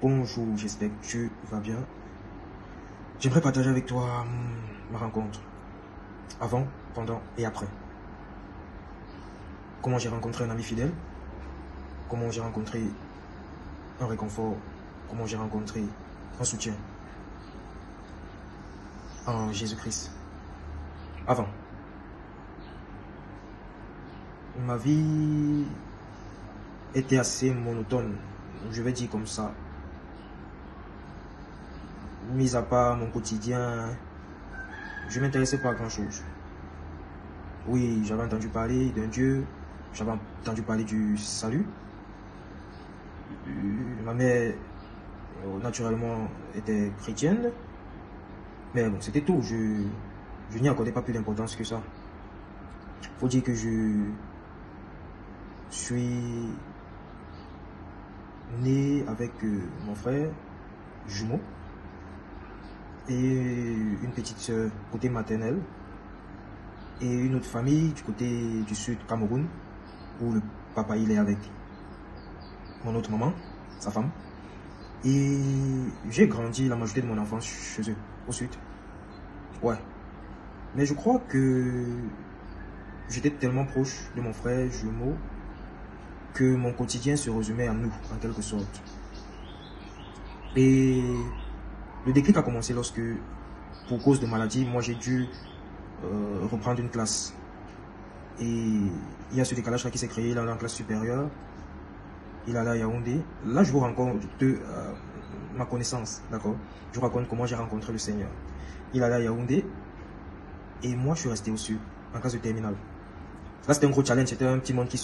Bonjour, j'espère que tu vas bien. J'aimerais partager avec toi ma rencontre. Avant, pendant et après. Comment j'ai rencontré un ami fidèle. Comment j'ai rencontré un réconfort. Comment j'ai rencontré un soutien. En Jésus-Christ. Avant. Ma vie était assez monotone. Je vais dire comme ça. Mis à part mon quotidien, je ne m'intéressais pas à grand chose. Oui, j'avais entendu parler d'un Dieu, j'avais entendu parler du salut. Ma mère, naturellement, était chrétienne. Mais bon, c'était tout. Je n'y accordais pas plus d'importance que ça. Faut dire que je suis né avec mon frère jumeau et une petite soeur côté maternel et une autre famille du côté du sud Cameroun où le papa il est avec mon autre maman, sa femme, et j'ai grandi la majorité de mon enfance chez eux au sud. Ouais, mais je crois que j'étais tellement proche de mon frère jumeau que mon quotidien se résumait à nous en quelque sorte. Et le déclic a commencé lorsque, pour cause de maladie, moi j'ai dû reprendre une classe. Et il y a ce décalage-là qui s'est créé, il est en classe supérieure, il est allé à Yaoundé. Là, je vous raconte ma connaissance, d'accord? Je vous raconte comment j'ai rencontré le Seigneur. Il est allé à Yaoundé, et moi je suis resté au sud, en classe de terminale. Là, c'était un gros challenge, c'était un petit monde qui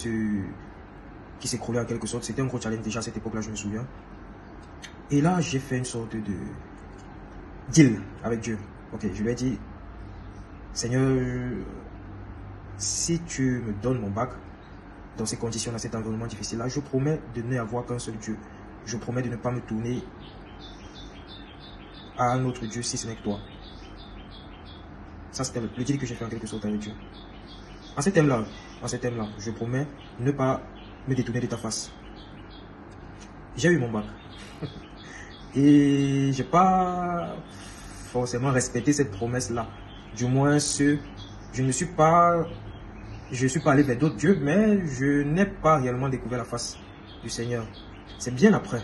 s'écroulait en quelque sorte. C'était un gros challenge déjà à cette époque-là, je me souviens. Et là, j'ai fait une sorte de deal avec Dieu. Ok, je lui ai dit, Seigneur, si tu me donnes mon bac, dans ces conditions, dans cet environnement difficile-là, je promets de ne avoir qu'un seul Dieu. Je promets de ne pas me tourner à un autre Dieu si ce n'est que toi. Ça, c'était le deal que j'ai fait en quelque sorte avec Dieu. En ces thèmes-là, je promets ne pas me détourner de ta face. J'ai eu mon bac. Et j'ai pas forcément respecté cette promesse-là. Du moins, je suis pas allé vers d'autres dieux, mais je n'ai pas réellement découvert la face du Seigneur. C'est bien après.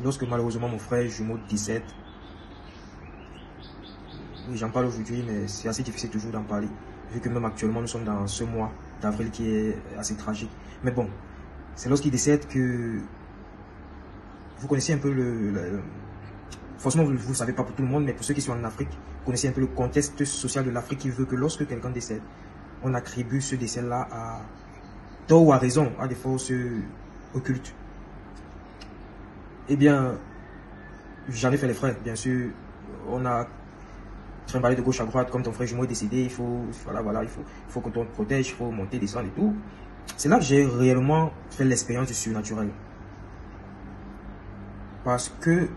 Lorsque malheureusement mon frère jumeau 17, oui, j'en parle aujourd'hui, mais c'est assez difficile toujours d'en parler. Vu que même actuellement, nous sommes dans ce mois d'avril qui est assez tragique. Mais bon, c'est lorsqu'il décède que vous connaissez un peu forcément, vous ne savez pas pour tout le monde, mais pour ceux qui sont en Afrique, vous connaissez un peu le contexte social de l'Afrique qui veut que lorsque quelqu'un décède, on attribue ce décès-là à tort ou à raison, à des forces occultes. Eh bien, j'en ai fait les frais, bien sûr. On a trimballé de gauche à droite, comme ton frère jumeau est décédé, il faut que ton te protège, il faut monter, descendre et tout. C'est là que j'ai réellement fait l'expérience du surnaturel. Parce que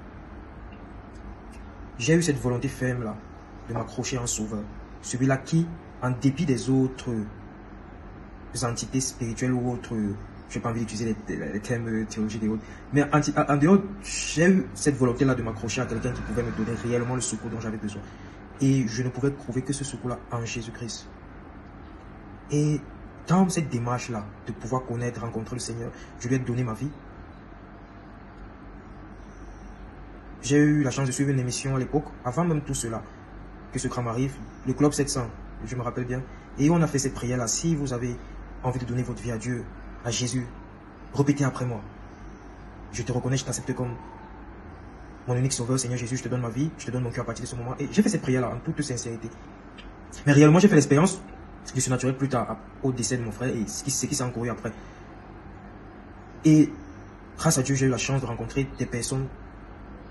j'ai eu cette volonté ferme là de m'accrocher à un sauveur. Celui-là qui, en dépit des autres entités spirituelles ou autres, je n'ai pas envie d'utiliser les termes théologiques et autres, mais en dehors, j'ai eu cette volonté là de m'accrocher à quelqu'un qui pouvait me donner réellement le secours dont j'avais besoin. Et je ne pouvais trouver que ce secours-là en Jésus-Christ. Et dans cette démarche-là, de pouvoir connaître, rencontrer le Seigneur, je lui ai donné ma vie. J'ai eu la chance de suivre une émission à l'époque, avant même tout cela, que ce crame arrive, le Club 700, je me rappelle bien. Et on a fait cette prière-là. Si vous avez envie de donner votre vie à Dieu, à Jésus, répétez après moi. Je te reconnais, je t'accepte comme mon unique sauveur, Seigneur Jésus, je te donne ma vie, je te donne mon cœur à partir de ce moment. Et j'ai fait cette prière-là en toute sincérité. Mais réellement, j'ai fait l'expérience du surnaturel plus tard, au décès de mon frère et ce qui s'est encouru après. Et grâce à Dieu, j'ai eu la chance de rencontrer des personnes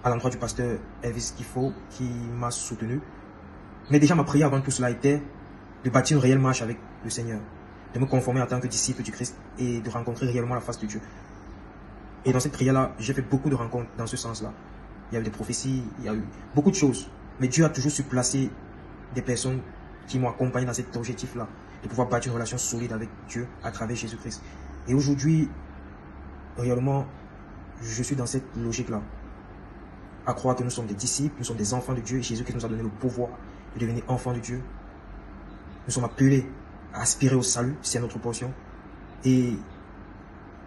à l'endroit du pasteur Elvis Kifo qui m'a soutenu. Mais déjà, ma prière avant tout cela était de bâtir une réelle marche avec le Seigneur, de me conformer en tant que disciple du Christ et de rencontrer réellement la face de Dieu. Et dans cette prière-là, j'ai fait beaucoup de rencontres dans ce sens-là. Il y a eu des prophéties, il y a eu beaucoup de choses. Mais Dieu a toujours su placer des personnes qui m'ont accompagné dans cet objectif-là, de pouvoir bâtir une relation solide avec Dieu à travers Jésus-Christ. Et aujourd'hui, réellement, je suis dans cette logique-là, à croire que nous sommes des disciples, nous sommes des enfants de Dieu, et Jésus-Christ nous a donné le pouvoir de devenir enfants de Dieu. Nous sommes appelés à aspirer au salut, c'est notre portion. Et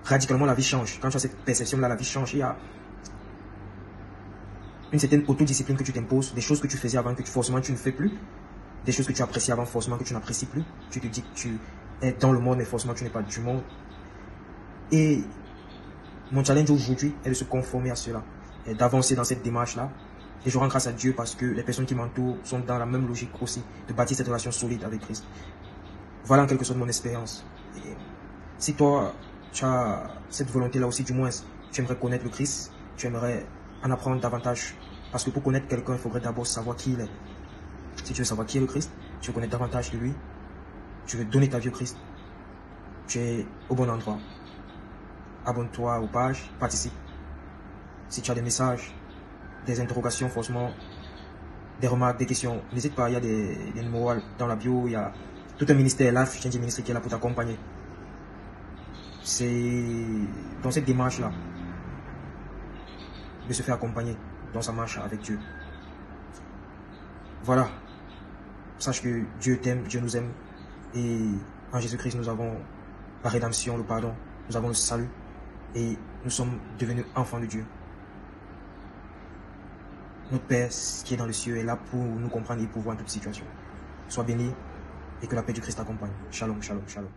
radicalement, la vie change. Quand tu as cette perception-là, la vie change. Il y a une certaine autodiscipline que tu t'imposes, des choses que tu faisais avant que forcément tu ne fais plus, des choses que tu appréciais avant forcément que tu n'apprécies plus. Tu te dis que tu es dans le monde, mais forcément tu n'es pas du monde. Et mon challenge aujourd'hui est de se conformer à cela, et d'avancer dans cette démarche-là. Et je rends grâce à Dieu parce que les personnes qui m'entourent sont dans la même logique aussi, de bâtir cette relation solide avec Christ. Voilà en quelque sorte mon expérience. Et si toi, tu as cette volonté-là aussi, du moins, tu aimerais connaître le Christ, tu aimerais en apprendre davantage. Parce que pour connaître quelqu'un, il faudrait d'abord savoir qui il est. Si tu veux savoir qui est le Christ, tu veux connaître davantage de lui, tu veux donner ta vie au Christ, tu es au bon endroit. Abonne-toi aux pages, participe. Si tu as des messages, des interrogations, forcément, des remarques, des questions, n'hésite pas, il y a des numéros dans la bio, il y a tout un ministère là, un ministère qui est là pour t'accompagner. C'est dans cette démarche-là de se faire accompagner dans sa marche avec Dieu. Voilà. Sache que Dieu t'aime, Dieu nous aime. Et en Jésus-Christ, nous avons la rédemption, le pardon. Nous avons le salut. Et nous sommes devenus enfants de Dieu. Notre Père qui est dans le ciel est là pour nous comprendre et pour voir en toute situation. Sois béni et que la paix du Christ t'accompagne. Shalom, shalom, shalom.